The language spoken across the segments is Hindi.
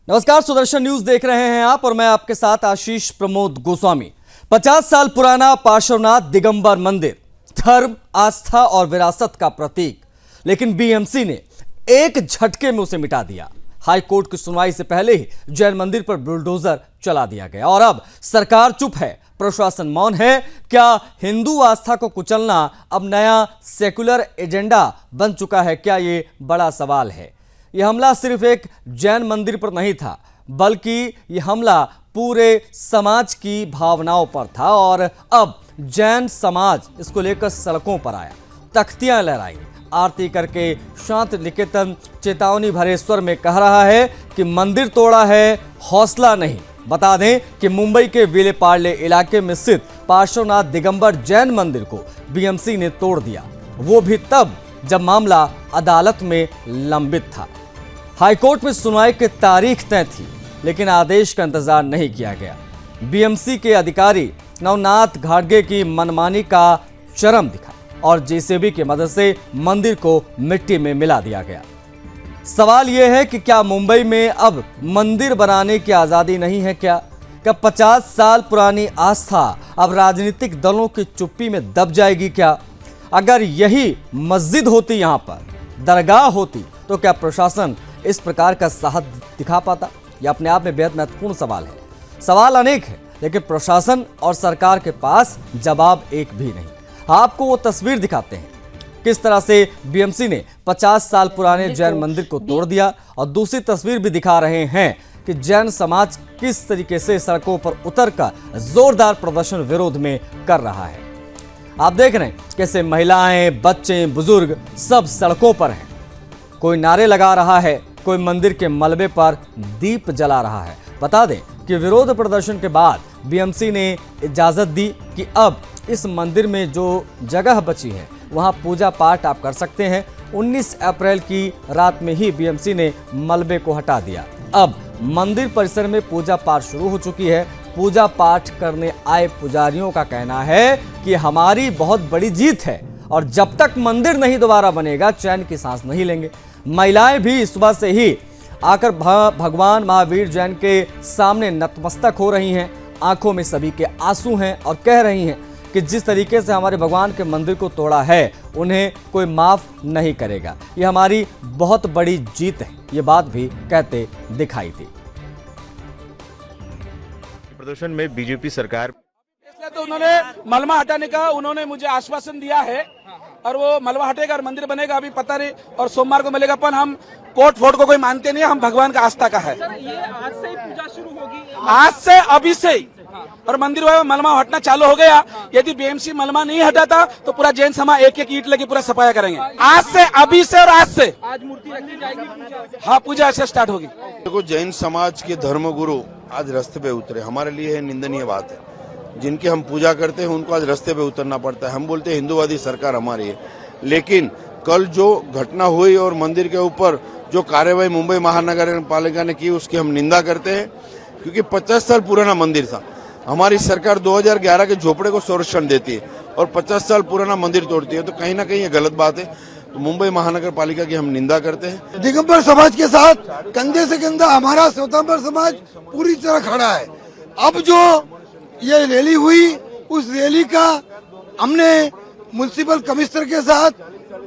नमस्कार, सुदर्शन न्यूज देख रहे हैं आप और मैं आपके साथ आशीष प्रमोद गोस्वामी। 50 साल पुराना पार्श्वनाथ दिगंबर मंदिर धर्म, आस्था और विरासत का प्रतीक, लेकिन बीएमसी ने एक झटके में उसे मिटा दिया। हाई कोर्ट की सुनवाई से पहले ही जैन मंदिर पर बुलडोजर चला दिया गया और अब सरकार चुप है, प्रशासन मौन है। क्या हिंदू आस्था को कुचलना अब नया सेकुलर एजेंडा बन चुका है? क्या ये बड़ा सवाल है। यह हमला सिर्फ एक जैन मंदिर पर नहीं था, बल्कि यह हमला पूरे समाज की भावनाओं पर था और अब जैन समाज इसको लेकर सड़कों पर आया, तख्तियां लहराई, आरती करके शांति निकेतन चेतावनी भरे स्वर में कह रहा है कि मंदिर तोड़ा है, हौसला नहीं। बता दें कि मुंबई के विलेपार्ले इलाके में स्थित पार्श्वनाथ दिगंबर जैन मंदिर को बीएमसी ने तोड़ दिया, वो भी तब जब मामला अदालत में लंबित था। हाईकोर्ट में सुनवाई की तारीख तय थी, लेकिन आदेश का इंतजार नहीं किया गया। बीएमसी के अधिकारी नवनाथ घाटगे की मनमानी का चरम दिखा और जेसीबी की मदद से मंदिर को मिट्टी में मिला दिया गया। सवाल यह है कि क्या मुंबई में अब मंदिर बनाने की आजादी नहीं है? क्या 50 साल पुरानी आस्था अब राजनीतिक दलों की चुप्पी में दब जाएगी? क्या अगर यही मस्जिद होती, यहां पर दरगाह होती, तो क्या प्रशासन इस प्रकार का साहस दिखा पाता? यह अपने आप में बेहद महत्वपूर्ण सवाल है। सवाल अनेक है, लेकिन प्रशासन और सरकार के पास जवाब एक भी नहीं। आपको वो तस्वीर दिखाते हैं किस तरह से बीएमसी ने 50 साल पुराने जैन मंदिर को तोड़ दिया, और दूसरी तस्वीर भी दिखा रहे हैं कि जैन समाज किस तरीके से सड़कों पर उतरकर जोरदार प्रदर्शन विरोध में कर रहा है। आप देख रहे हैं कैसे महिलाएं, बच्चे, बुजुर्ग सब सड़कों पर हैं। कोई नारे लगा रहा है, कोई मंदिर के मलबे पर दीप जला रहा है। बता दें कि विरोध प्रदर्शन के बाद बीएमसी ने इजाजत दी कि अब इस मंदिर में जो जगह बची है वहां पूजा पाठ आप कर सकते हैं। 19 अप्रैल की रात में ही बीएमसी ने मलबे को हटा दिया। अब मंदिर परिसर में पूजा पाठ शुरू हो चुकी है। पूजा पाठ करने आए पुजारियों का कहना है कि हमारी बहुत बड़ी जीत है और जब तक मंदिर नहीं दोबारा बनेगा चैन की सांस नहीं लेंगे। महिलाएं भी सुबह से ही आकर भगवान महावीर जैन के सामने नतमस्तक हो रही हैं। आंखों में सभी के आंसू हैं और कह रही हैं कि जिस तरीके से हमारे भगवान के मंदिर को तोड़ा है उन्हें कोई माफ नहीं करेगा। ये हमारी बहुत बड़ी जीत है, ये बात भी कहते दिखाई थी। प्रदर्शन में बीजेपी सरकार तो उन्होंने मलबा हटाने का उन्होंने मुझे आश्वासन दिया है और वो मलबा हटेगा और मंदिर बनेगा, अभी पता नहीं, और सोमवार को मिलेगा। पर हम कोर्ट फोर्ट को कोई मानते नहीं है, हम भगवान का आस्था का है। सर, ये आज से ही पूजा शुरू होगी? आज से, अभी से ही। और मंदिर में मलबा हटना चालू हो गया। यदि बीएमसी मलबा नहीं हटाता तो पूरा जैन समाज एक एक ईंट लगी पूरा सफाया करेंगे। आज से, अभी से और आज से आज मूर्ति रखी जाएगी, पूजा? हाँ, पूजा ऐसे स्टार्ट होगी। देखो, जैन समाज के धर्मगुरु आज रास्ते पे उतरे, हमारे लिए निंदनीय बात है। जिनकी हम पूजा करते हैं उनको आज रास्ते पे उतरना पड़ता है। हम बोलते हैं हिंदूवादी सरकार हमारी है, लेकिन कल जो घटना हुई और मंदिर के ऊपर जो कार्यवाही मुंबई महानगर पालिका ने की उसकी हम निंदा करते हैं, क्योंकि 50 साल पुराना मंदिर था। हमारी सरकार 2011 के झोपड़े को संरक्षण देती है और 50 साल पुराना मंदिर तोड़ती है, तो कहीं ना कहीं ये गलत बात है। तो मुंबई महानगर पालिका की हम निंदा करते हैं। दिगंबर समाज के साथ कंधे से कंधा हमारा स्वतंत्र समाज पूरी तरह खड़ा है। अब जो ये रैली हुई, उस रैली का हमने म्युनिसिपल कमिश्नर के साथ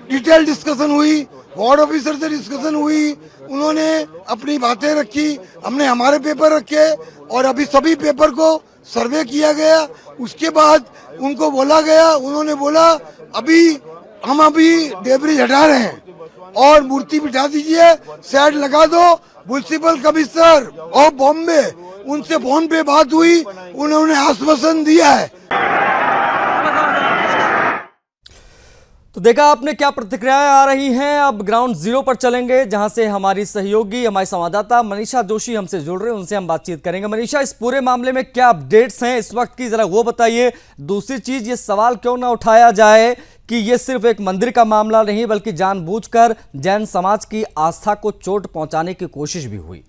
डिटेल डिस्कशन हुई, वार्ड ऑफिसर से डिस्कशन हुई, उन्होंने अपनी बातें रखी, हमने हमारे पेपर रखे और अभी सभी पेपर को सर्वे किया गया। उसके बाद उनको बोला गया, उन्होंने बोला हम अभी डेब्रिज हटा रहे हैं और मूर्ति बिठा दीजिए, शेड लगा दो। म्युनिसिपल कमिश्नर ऑफ बॉम्बे, उनसे फोन पे बात हुई, उन्होंने आश्वासन दिया है। तो देखा आपने क्या प्रतिक्रियाएं आ रही हैं। अब ग्राउंड जीरो पर चलेंगे, जहां से हमारी सहयोगी, हमारी संवाददाता मनीषा जोशी हमसे जुड़ रहे हैं, उनसे हम बातचीत करेंगे। मनीषा, इस पूरे मामले में क्या अपडेट्स हैं इस वक्त की, जरा वो बताइए। दूसरी चीज, ये सवाल क्यों ना उठाया जाए कि ये सिर्फ एक मंदिर का मामला नहीं, बल्कि जानबूझकर जैन समाज की आस्था को चोट पहुंचाने की कोशिश भी हुई।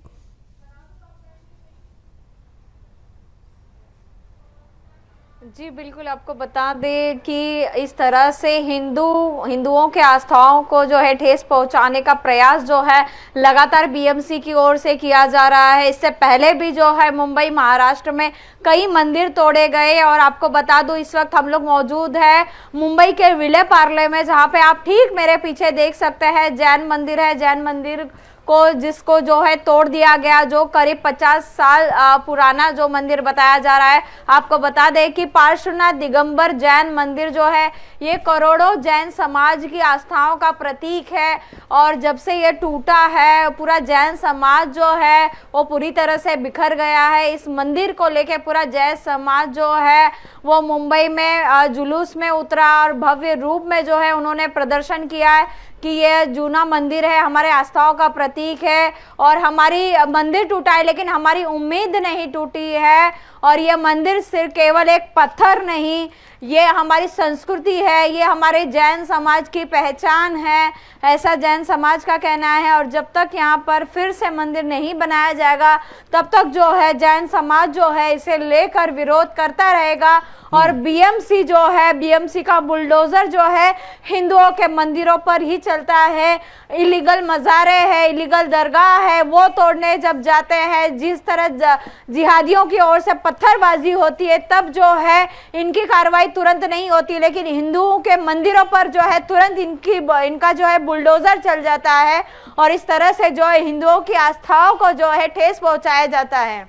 जी बिल्कुल, आपको बता दें कि इस तरह से हिंदुओं के आस्थाओं को जो है ठेस पहुंचाने का प्रयास जो है लगातार बीएमसी की ओर से किया जा रहा है। इससे पहले भी जो है मुंबई महाराष्ट्र में कई मंदिर तोड़े गए। और आपको बता दूं, इस वक्त हम लोग मौजूद है मुंबई के विले पार्ले में, जहां पे आप ठीक मेरे पीछे देख सकते हैं जैन मंदिर है। जैन मंदिर को जिसको जो है तोड़ दिया गया, जो करीब 50 साल पुराना जो मंदिर बताया जा रहा है। आपको बता दें कि पार्श्वनाथ दिगंबर जैन मंदिर जो है ये करोड़ों जैन समाज की आस्थाओं का प्रतीक है। और जब से ये टूटा है, पूरा जैन समाज जो है वो पूरी तरह से बिखर गया है। इस मंदिर को लेके पूरा जैन समाज जो है वो मुंबई में जुलूस में उतरा और भव्य रूप में जो है उन्होंने प्रदर्शन किया है कि ये जूना मंदिर है, हमारे आस्थाओं का प्रतीक है। और हमारी मंदिर टूटा है लेकिन हमारी उम्मीद नहीं टूटी है। और ये मंदिर सिर्फ केवल एक पत्थर नहीं, ये हमारी संस्कृति है, ये हमारे जैन समाज की पहचान है, ऐसा जैन समाज का कहना है। और जब तक यहाँ पर फिर से मंदिर नहीं बनाया जाएगा तब तक जो है जैन समाज जो है इसे लेकर विरोध करता रहेगा। और बीएमसी जो है, बीएमसी का बुलडोजर जो है हिंदुओं के मंदिरों पर ही चलता है। इलीगल मज़ारे है, इलीगल दरगाह है, वो तोड़ने जब जाते हैं, जिस तरह जिहादियों की ओर से पत्थरबाजी होती है तब जो है इनकी कार्रवाई तुरंत नहीं होती, लेकिन हिंदुओं के मंदिरों पर जो है तुरंत इनका जो है बुलडोजर चल जाता है। और इस तरह से जो है हिंदुओं की आस्थाओं को जो है ठेस पहुंचाया जाता है।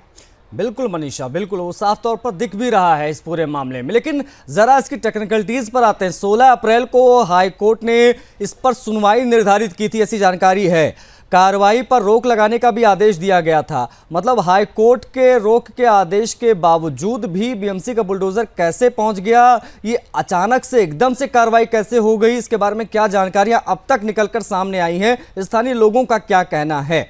बिल्कुल मनीषा, बिल्कुल वो साफ तौर पर दिख भी रहा है इस पूरे मामले में। लेकिन जरा इसकी टेक्निकलिटीज पर आते हैं। 16 अप्रैल को हाई कोर्ट ने इस पर सुनवाई निर्धारित की थी, ऐसी जानकारी है। कार्रवाई पर रोक लगाने का भी आदेश दिया गया था। मतलब हाई कोर्ट के रोक के आदेश के बावजूद भी बीएमसी का बुलडोजर कैसे पहुंच गया, ये अचानक से एकदम से कार्रवाई कैसे हो गई, इसके बारे में क्या जानकारियां अब तक निकलकर सामने आई हैं, स्थानीय लोगों का क्या कहना है?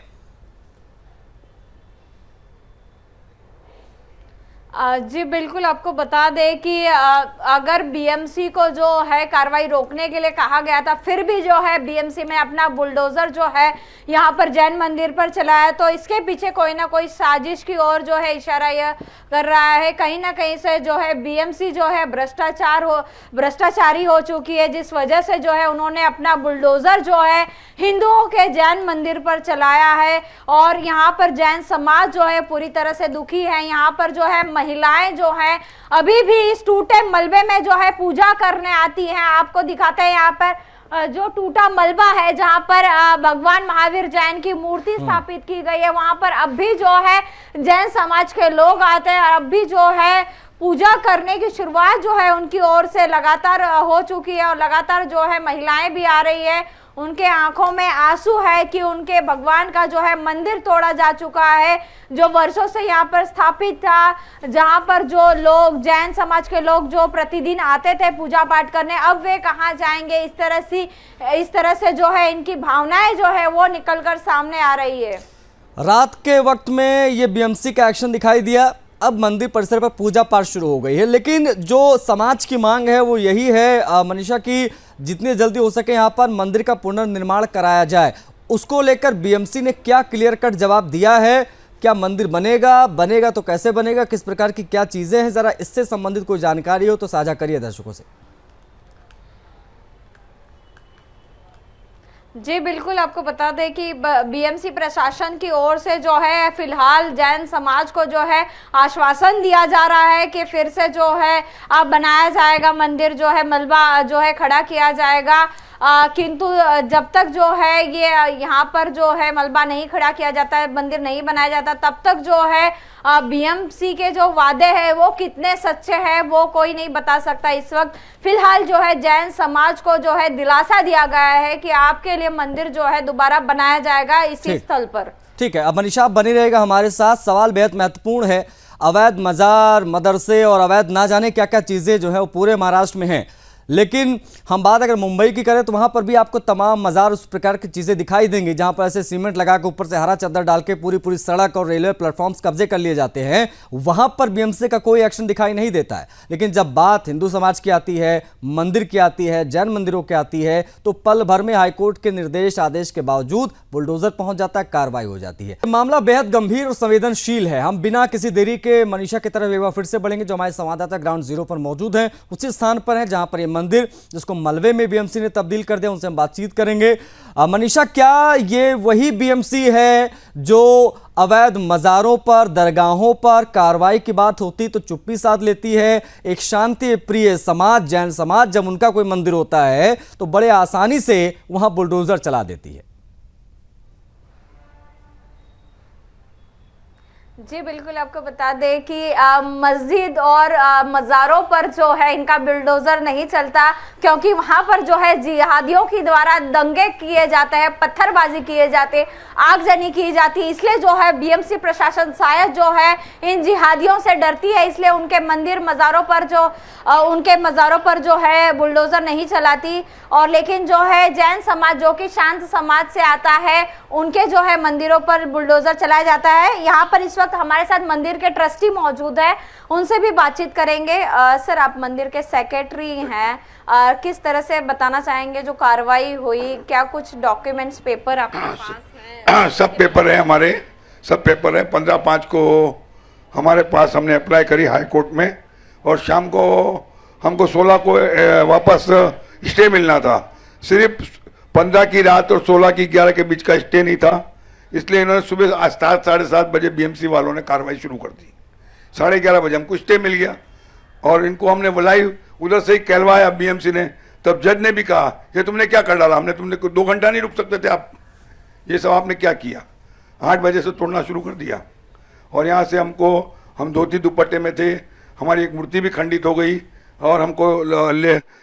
जी बिल्कुल, आपको बता दें कि अगर बीएमसी को जो है कार्रवाई रोकने के लिए कहा गया था, फिर भी जो है बीएमसी में अपना बुलडोजर जो है यहाँ पर जैन मंदिर पर चलाया, तो इसके पीछे कोई ना कोई साजिश की ओर जो है इशारा यह कर रहा है। कहीं ना कहीं से जो है बीएमसी जो है भ्रष्टाचारी हो चुकी है, जिस वजह से जो है उन्होंने अपना बुलडोजर जो है हिंदुओं के जैन मंदिर पर चलाया है। और यहाँ पर जैन समाज जो है पूरी तरह से दुखी है। यहाँ पर जो है महिलाएं जो हैं अभी भी इस टूटे मलबे में जो है पूजा करने आती हैं। आपको दिखाते हैं यहाँ पर जो टूटा मलबा है, जहाँ पर भगवान महावीर जैन की मूर्ति स्थापित की गई है, वहां पर अब भी जो है जैन समाज के लोग आते हैं और अब भी जो है पूजा करने की शुरुआत जो है उनकी ओर से लगातार हो चुकी है। और लगातार जो है महिलाएं भी आ रही है, उनके आंखों में आंसू है कि उनके भगवान का जो है मंदिर तोड़ा जा चुका है, जो वर्षों से यहाँ पर स्थापित था, जहाँ पर जो लोग जैन समाज के लोग जो प्रतिदिन आते थे पूजा पाठ करने, अब वे कहाँ जाएंगे। इस तरह से जो है इनकी भावनाएं जो है वो निकलकर सामने आ रही है। रात के वक्त में ये बीएमसी का एक्शन दिखाई दिया। अब मंदिर परिसर पर पूजा पाठ शुरू हो गई है, लेकिन जो समाज की मांग है वो यही है मनीषा की जितनी जल्दी हो सके यहाँ पर मंदिर का पुनर्निर्माण कराया जाए। उसको लेकर बीएमसी ने क्या क्लियर कट जवाब दिया है? क्या मंदिर बनेगा तो कैसे बनेगा, किस प्रकार की क्या चीज़ें हैं, ज़रा इससे संबंधित कोई जानकारी हो तो साझा करिए दर्शकों से। जी बिल्कुल, आपको बता दें कि बीएमसी प्रशासन की ओर से जो है फिलहाल जैन समाज को जो है आश्वासन दिया जा रहा है कि फिर से जो है अब बनाया जाएगा मंदिर, जो है मलबा जो है खड़ा किया जाएगा। किंतु जब तक जो है ये यहाँ पर जो है मलबा नहीं खड़ा किया जाता है, मंदिर नहीं बनाया जाता, तब तक जो है बीएमसी के जो वादे हैं वो कितने सच्चे हैं वो कोई नहीं बता सकता। इस वक्त फिलहाल जो है जैन समाज को जो है दिलासा दिया गया है कि आपके लिए मंदिर जो है दोबारा बनाया जाएगा इसी स्थल पर। ठीक है, अब मनीषा आप बनी रहेगा हमारे साथ। सवाल बेहद महत्वपूर्ण है। अवैध मजार, मदरसे और अवैध ना जाने क्या क्या चीज़ें जो है वो पूरे महाराष्ट्र में हैं, लेकिन हम बात अगर मुंबई की करें तो वहां पर भी आपको तमाम मज़ार उस प्रकार की चीज़ें दिखाई देंगी जहां पर ऐसे सीमेंट लगा के ऊपर से हरा चादर डाल के पूरी सड़क और रेलवे प्लेटफॉर्म्स कब्जे कर लिए जाते हैं। वहां पर बीएमसी का कोई एक्शन दिखाई नहीं देता है। लेकिन जब बात हिंदू समाज की आती है, मंदिर की आती है, जैन मंदिरों की आती है, तो पल भर में हाईकोर्ट के निर्देश आदेश के बावजूद बुलडोजर पहुंच जाता है, कार्रवाई हो जाती है। मामला बेहद गंभीर और संवेदनशील है। हम बिना किसी देरी के मनीषा की तरफ एक बार फिर से बढ़ेंगे, जो हमारे संवाददाता ग्राउंड जीरो पर मौजूद हैं, उसी स्थान पर है जहां पर यह मंदिर जिसको मलबे में बीएमसी ने तब्दील कर दिया, उनसे हम बातचीत करेंगे। मनीषा, क्या ये वही बीएमसी है जो अवैध मज़ारों पर, दरगाहों पर कार्रवाई की बात होती तो चुप्पी साध लेती है? एक शांति प्रिय समाज, जैन समाज, जब उनका कोई मंदिर होता है तो बड़े आसानी से वहां बुलडोजर चला देती है। जी बिल्कुल, आपको बता दें कि मस्जिद और मज़ारों पर जो है इनका बुलडोज़र नहीं चलता, क्योंकि वहाँ पर जो है जिहादियों के द्वारा दंगे किए जाते हैं, पत्थरबाजी किए जाते, आगजनी की जाती, इसलिए जो है बीएमसी प्रशासन शायद जो है इन जिहादियों से डरती है, इसलिए उनके मंदिर मज़ारों पर जो है बुलडोज़र नहीं चलाती। और लेकिन जो है जैन समाज, जो कि शांत समाज से आता है, उनके जो है मंदिरों पर बुलडोज़र चलाया जाता है। यहाँ पर इस वक्त हमारे साथ मंदिर के ट्रस्टी मौजूद है, उनसे भी बातचीत करेंगे। सर, आप मंदिर के सेक्रेटरी हैं, किस तरह से बताना चाहेंगे जो कार्रवाई हुई? क्या कुछ डॉक्यूमेंट्स, पेपर आपके पास है? सब पेपर है, हमारे सब पेपर है। 15/5 को हमारे पास हमने अप्लाई करी हाई कोर्ट में, और शाम को हमको 16 को वापस स्टे मिलना था। सिर्फ 15 की रात और 16 की 11 के बीच का स्टे नहीं था, इसलिए इन्होंने सुबह 7, 7:30 बजे बीएमसी वालों ने कार्रवाई शुरू कर दी। 11:30 बजे हमको स्टे मिल गया, और इनको हमने बुलाई, उधर से ही कहलवाया बीएमसी ने। तब जज ने भी कहा, ये तुमने क्या कर डाला, तुमने 2 घंटा नहीं रुक सकते थे आप, ये सब आपने क्या किया? 8 बजे से तोड़ना शुरू कर दिया। और यहाँ से हम धोती दुपट्टे में थे, हमारी एक मूर्ति भी खंडित हो गई, और हमको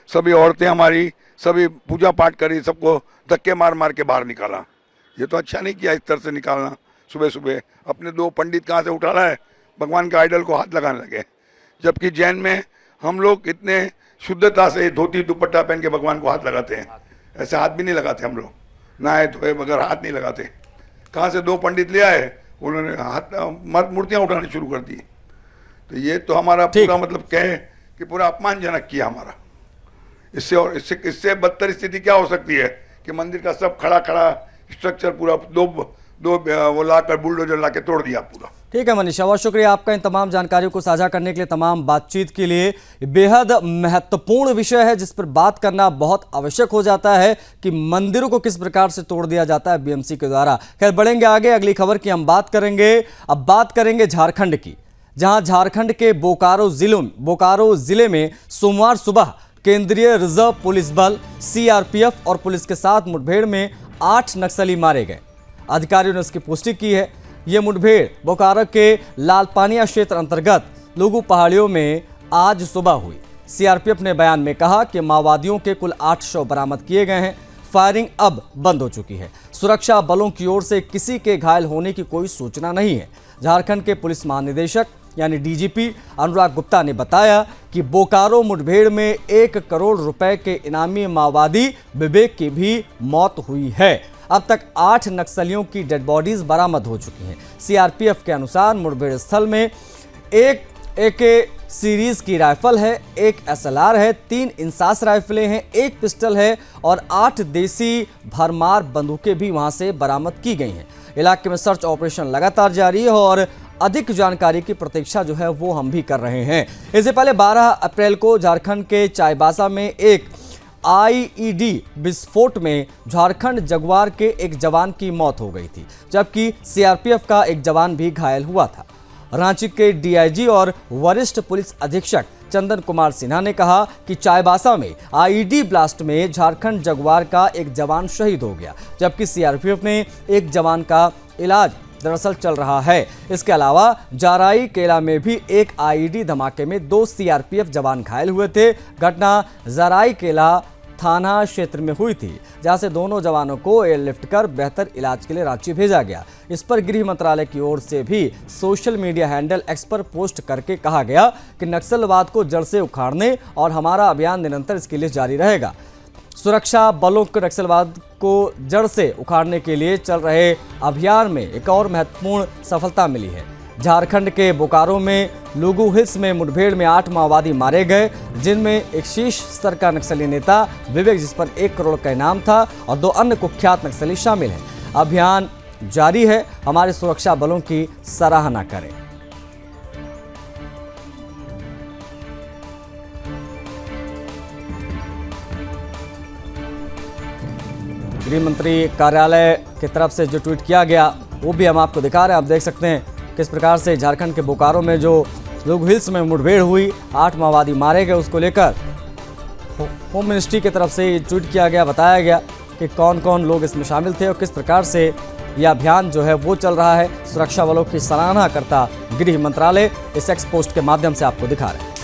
सभी औरतें हमारी सभी पूजा पाठ करी, सबको धक्के मार मार के बाहर निकाला। ये तो अच्छा नहीं किया इस तरह से निकालना। सुबह सुबह अपने 2 पंडित कहाँ से उठा रहा है, भगवान के आइडल को हाथ लगाने लगे। जबकि जैन में हम लोग इतने शुद्धता से धोती दुपट्टा पहन के भगवान को हाथ लगाते हैं, ऐसे हाथ भी नहीं लगाते हम लोग, नहाए धोए मगर हाथ नहीं लगाते। कहाँ से 2 पंडित ले आए, उन्होंने हाथ मूर्तियाँ उठानी शुरू कर दी। तो ये तो हमारा पूरा मतलब कहे कि पूरा अपमानजनक किया हमारा। इससे बदतर स्थिति क्या हो सकती है कि मंदिर का सब खड़ा स्ट्रक्चर पूरा दो वो लाकर बुलडोजर लाके तोड़ दिया पूरा। ठीक है मनीषा, बहुत शुक्रिया आपका इन तमाम जानकारियों को साझा करने के लिए, तमाम बातचीत के लिए। बेहद महत्वपूर्ण विषय है जिस पर बात करना बहुत आवश्यक हो जाता है कि मंदिरों को किस प्रकार से तोड़ दिया जाता है बीएमसी के द्वारा। खैर, बढ़ेंगे आगे, अगली खबर की हम बात करेंगे। अब बात करेंगे झारखंड की, जहां झारखंड के बोकारो जिले में सोमवार सुबह केंद्रीय रिजर्व पुलिस बल सीआरपीएफ और पुलिस के साथ मुठभेड़ में 8 नक्सली मारे गए। अधिकारियों ने इसकी पुष्टि की है। यह मुठभेड़ बोकारो के लालपानिया क्षेत्र अंतर्गत लुगु पहाड़ियों में आज सुबह हुई। सीआरपीएफ ने बयान में कहा कि माओवादियों के कुल 8 शव बरामद किए गए हैं। फायरिंग अब बंद हो चुकी है। सुरक्षा बलों की ओर से किसी के घायल होने की कोई सूचना नहीं है। झारखंड के पुलिस महानिदेशक यानी डीजीपी अनुराग गुप्ता ने बताया कि बोकारो मुठभेड़ में 1 करोड़ रुपए के इनामी माओवादी विवेक की भी मौत हुई है। अब तक 8 नक्सलियों की डेड बॉडीज बरामद हो चुकी हैं। सीआरपीएफ के अनुसार मुठभेड़ स्थल में एक AK सीरीज की राइफल है, 1 SLR है, 3 इंसास राइफलें हैं, 1 पिस्टल है और 8 देसी भरमार बंदूकें भी वहां से बरामद की गई हैं। इलाके में सर्च ऑपरेशन लगातार जारी है और अधिक जानकारी की प्रतीक्षा जो है वो हम भी कर रहे हैं। इससे पहले 12 अप्रैल को झारखंड के चाईबासा में एक IED विस्फोट में झारखंड जगुआर के एक जवान की मौत हो गई थी, जबकि सीआरपीएफ का एक जवान भी घायल हुआ था। रांची के DIG और वरिष्ठ पुलिस अधीक्षक चंदन कुमार सिन्हा ने कहा कि चाईबासा में IED ब्लास्ट में झारखंड जगुआर का एक जवान शहीद हो गया, जबकि सीआरपीएफ ने एक जवान का इलाज दरअसल चल रहा है। इसके अलावा जाराई केला में भी एक IED धमाके में 2 सीआरपीएफ जवान घायल हुए थे। घटना जाराई केला थाना क्षेत्र में हुई थी, जहां से दोनों जवानों को एयरलिफ्ट कर बेहतर इलाज के लिए रांची भेजा गया। इस पर गृह मंत्रालय की ओर से भी सोशल मीडिया हैंडल एक्स पर पोस्ट करके कहा गया कि नक्सलवाद को जड़ से उखाड़ने और हमारा अभियान निरंतर इसके लिए जारी रहेगा। सुरक्षा बलों को नक्सलवाद को जड़ से उखाड़ने के लिए चल रहे अभियान में एक और महत्वपूर्ण सफलता मिली है। झारखंड के बोकारो में लुगु हिल्स में मुठभेड़ में 8 माओवादी मारे गए, जिनमें एक शीर्ष स्तर का नक्सली नेता विवेक, जिस पर 1 करोड़ का इनाम था, और 2 अन्य कुख्यात नक्सली शामिल हैं। अभियान जारी है, हमारे सुरक्षा बलों की सराहना करें। गृह मंत्री कार्यालय की तरफ से जो ट्वीट किया गया वो भी हम आपको दिखा रहे हैं। आप देख सकते हैं किस प्रकार से झारखंड के बोकारो में जो लुगु हिल्स में मुठभेड़ हुई, 8 माओवादी मारे गए, उसको लेकर होम मिनिस्ट्री की तरफ से ट्वीट किया गया, बताया गया कि कौन कौन लोग इसमें शामिल थे और किस प्रकार से यह अभियान जो है वो चल रहा है। सुरक्षा बलों की सराहना करता गृह मंत्रालय इस एक्स पोस्ट के माध्यम से आपको दिखा रहे हैं।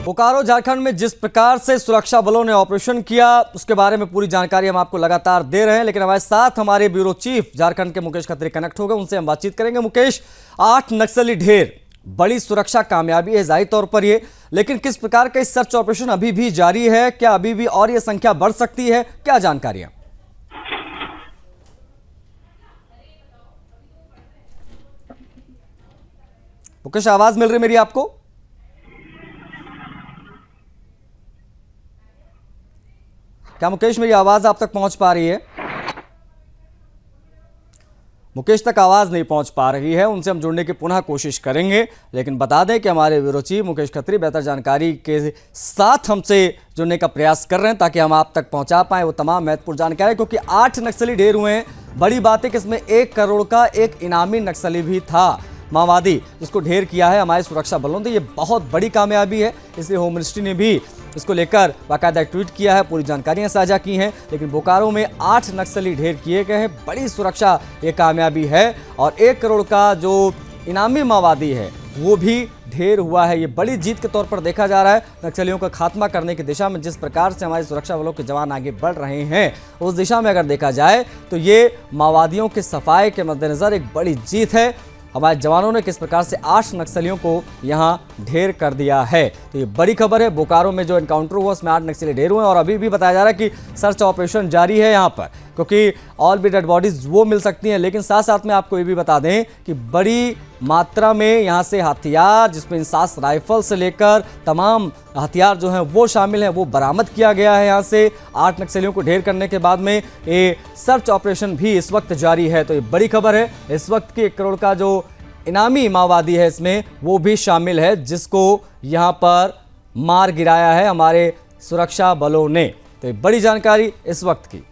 बोकारो झारखंड में जिस प्रकार से सुरक्षा बलों ने ऑपरेशन किया, उसके बारे में पूरी जानकारी हम आपको लगातार दे रहे हैं, लेकिन हमारे साथ हमारे ब्यूरो चीफ झारखंड के मुकेश खत्री कनेक्ट हो गए, उनसे हम बातचीत करेंगे। मुकेश, 8 नक्सली ढेर, बड़ी सुरक्षा कामयाबी है जाहिर तौर पर ये, लेकिन किस प्रकार का सर्च ऑपरेशन अभी भी जारी है? क्या अभी भी और ये संख्या बढ़ सकती है? क्या जानकारियां? मुकेश, आवाज मिल रही मेरी आपको? क्या मुकेश मेरी आवाज आप तक पहुंच पा रही है? मुकेश तक आवाज नहीं पहुंच पा रही है, उनसे हम जुड़ने की पुनः कोशिश करेंगे, लेकिन बता दें कि हमारे ब्यूरो चीफ मुकेश खत्री बेहतर जानकारी के साथ हमसे जुड़ने का प्रयास कर रहे हैं ताकि हम आप तक पहुंचा पाएं वो तमाम महत्वपूर्ण जानकारी, क्योंकि 8 नक्सली ढेर हुए हैं। बड़ी बात है कि इसमें 1 करोड़ का एक इनामी नक्सली भी था, माओवादी, जिसको ढेर किया है हमारे सुरक्षा बलों ने। ये बहुत बड़ी कामयाबी है, इसलिए होम मिनिस्ट्री ने भी इसको लेकर बाकायदा ट्वीट किया है, पूरी जानकारियां साझा की हैं। लेकिन बोकारो में 8 नक्सली ढेर किए गए हैं, बड़ी सुरक्षा ये कामयाबी है, और 1 करोड़ का जो इनामी माओवादी है वो भी ढेर हुआ है। ये बड़ी जीत के तौर पर देखा जा रहा है। नक्सलियों का खात्मा करने की दिशा में जिस प्रकार से हमारे सुरक्षा बलों के जवान आगे बढ़ रहे हैं, उस दिशा में अगर देखा जाए तो ये माओवादियों के सफाए के मद्देनजर एक बड़ी जीत है। हमारे जवानों ने किस प्रकार से 8 नक्सलियों को यहां ढेर कर दिया है, तो ये बड़ी खबर है। बोकारो में जो एनकाउंटर हुआ उसमें 8 नक्सली ढेर हुए हैं, और अभी भी बताया जा रहा है कि सर्च ऑपरेशन जारी है यहां पर, क्योंकि और भी डेड बॉडीज वो मिल सकती हैं। लेकिन साथ साथ में आपको ये भी बता दें कि बड़ी मात्रा में यहाँ से हथियार, जिसमें इंसास राइफल से लेकर तमाम हथियार जो हैं वो शामिल हैं, वो बरामद किया गया है। यहाँ से 8 नक्सलियों को ढेर करने के बाद में ये सर्च ऑपरेशन भी इस वक्त जारी है, तो ये बड़ी खबर है। इस वक्त की 1 करोड़ का जो इनामी माओवादी है इसमें वो भी शामिल है, जिसको यहाँ पर मार गिराया है हमारे सुरक्षा बलों ने। तो ये बड़ी जानकारी इस वक्त की।